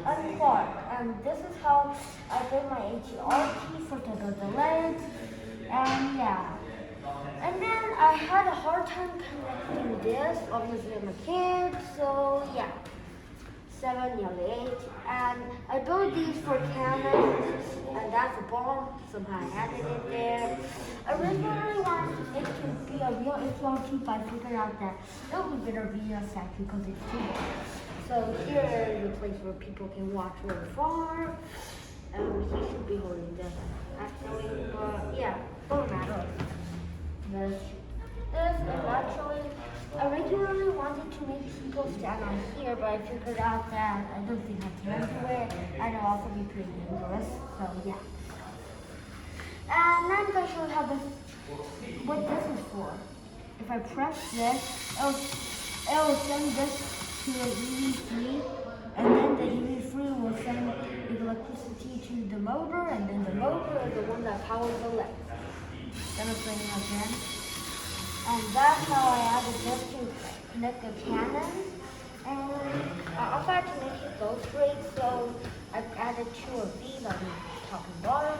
unplug. And this is how I did my HERT for the legs. And yeah. And then I had a hard time connecting this. Obviously I'm a kid, so yeah. 7, nearly 8. And I built these for cannons, and that's a bomb. Somehow I added it there. I originally wanted it to be a real HLT, but I figured out that it would be better VSX because it's too big. So here is the place where people can watch really far. He should be holding this actually, but yeah, don't matter. This is actually, I originally wanted to make people stand on here, but I figured out that I don't think I can do it, and it'll also be pretty dangerous, so yeah. And I'm going to show you how what this is for. If I press this, it'll send this to the EV3, and then the EV3 will send the electricity to the motor, and then the motor is the one that powers the legs. Then I'll bring it again. And that's how I added this to connect the cannon. And I also had to make it go straight, so I added 2 of these on the top and bottom.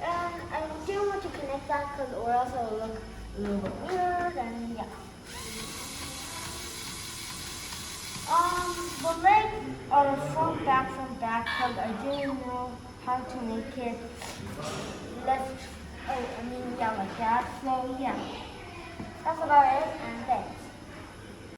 And I didn't want to connect that or else it will look a little bit weird, and yeah. The legs are front, back, because I didn't know how to make it like that. So yeah, that's about it, and thanks.